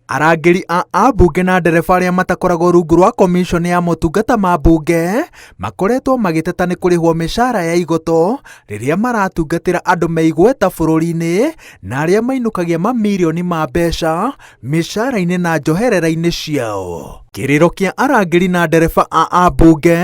Arangĩri a ambunge na ndereba arĩa matakoragwo rungu rwa komishoni ya motungata ma mbunge makoretwo magĩteta nĩ kũrĩhwo mĩcara ya igoto rĩrĩa maratungatĩra andũ me igweta bũrũri-inĩ na arĩa mainũkagia mamirioni ma mbeca mĩcara-inĩ na njoherera-inĩ ciao. Kĩrĩro kĩa arangĩri na ndereba a ambunge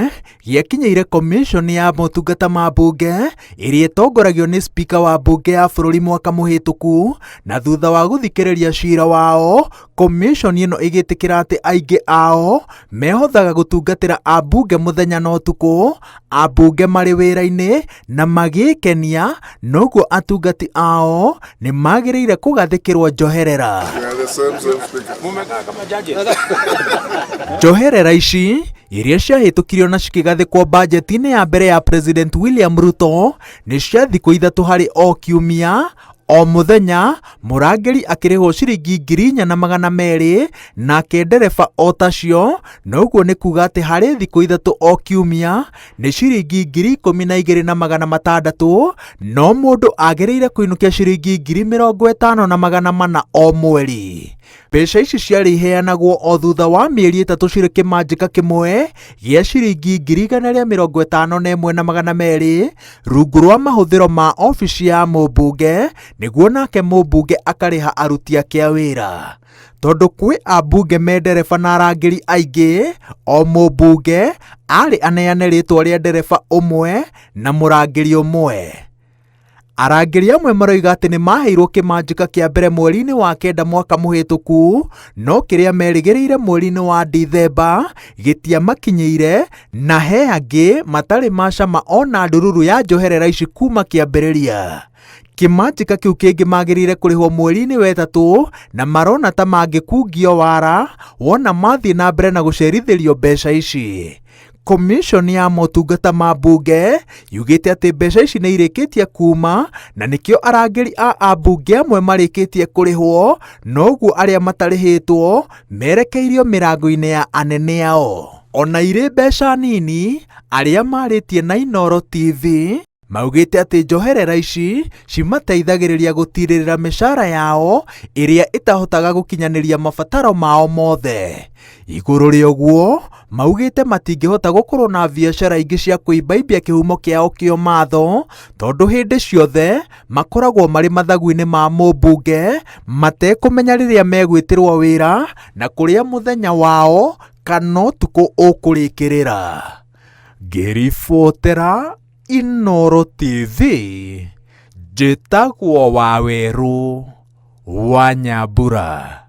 gĩakinyĩire komishoni ya motungata ma mbunge ĩrĩa ĩtongoragio nĩ spika wa mbunge ya bũrũri mwaka mũhĩtũku, na thutha wa gũthikĩrĩria cira wao, komishoni ĩno ĩgĩtĩkĩra atĩ aingĩ ao mehothaga gũtungatĩra ambunge mũthenya na ũtukũ, ambunge marĩ wĩra-inĩ na magĩkenia, noguo atungati ao nĩ magĩrĩire kũgathĩkĩrwo njoherera. Njoherera ici iria ciahĩtũkirio na cikĩgathĩkwo bajeti-inĩ ya mbere ya President William Ruto nĩ cia thikũ ithatũ harĩ o kiumia. O mũthenya mũrangĩri akĩrĩhwo ciringi 4,200 nake ndereba o tacio, noguo nĩ kuga atĩ harĩ thikũ ithatũ o kiumia nĩ ciringi 12,600, no mũndũ agĩrĩire kũinũkia ciringi 50,400 o mweri. Mbeca ici ciarĩ iheanagwo o thutha wa mĩeri ĩtatũ cirĩ kĩmanjĩka kĩmwe gĩa ciringi 151,200 rungu rwa mahũthĩro ma ofici ya mũmbunge, nĩguo nake mũmbunge akarĩha aruti ake a wĩra. Tondũ kwĩ ambunge me ndereba na arangĩri aingĩ, o mũmbunge arĩ aneane rĩtwa rĩa ndereba ũmwe na mũrangĩri ũmwe. Arangĩri amwe maroiga atĩ nĩ maheirwo kĩmanjĩka kĩa mbere mweri-inĩ wa kenda mwaka mũhĩtũku, no kĩrĩa merĩgĩrĩire mweri-inĩ wa Dithemba gĩtiamakinyĩire, na he angĩ matarĩ macama ona ndururu ya njoherera ici kuma kĩambĩrĩria. Kĩmanjĩka kĩu kĩngĩ magĩrĩire kũrĩhwo mweri-inĩ wa ĩtatũ na marona ta mangĩkungio wara wona mathiĩ na mbere na gũcerithĩrio mbeca ici. Komishoni ya motungata ma mbunge yugĩte atĩ mbeca ici nĩ irĩkĩtie kuma, na nĩkĩo arangĩri a ambunge amwe marĩkĩtie kũrĩhwo, noguo arĩa matarĩhĩtwo merekeirio mĩrango-inĩ ya anene ao. Ona irĩ mbeca nini, arĩa marĩtie na Inooro TV maugĩte atĩ njoherera ici cimateithagĩrĩria gũtirĩrĩra mĩcara yao ĩrĩa ĩtahotaga gũkinyanĩria mabataro mao mothe. Igũrũ rĩa ũguo, maugĩte matingĩhota gũkorwo na biacara ingĩ cia kũimbaimbia kĩhumo kĩao kĩa matho, tondũ hĩndĩ ciothe makoragwo marĩ mathagu-inĩ ma mũmbunge, matekũmenya rĩrĩa megwĩtĩrwo wĩra na kũrĩa mũthenya wao kana ũtukũ ũkũrĩkĩrĩra. Ngĩribotera Inooro TV, njĩtagwo Wawerũ wa Nyambura.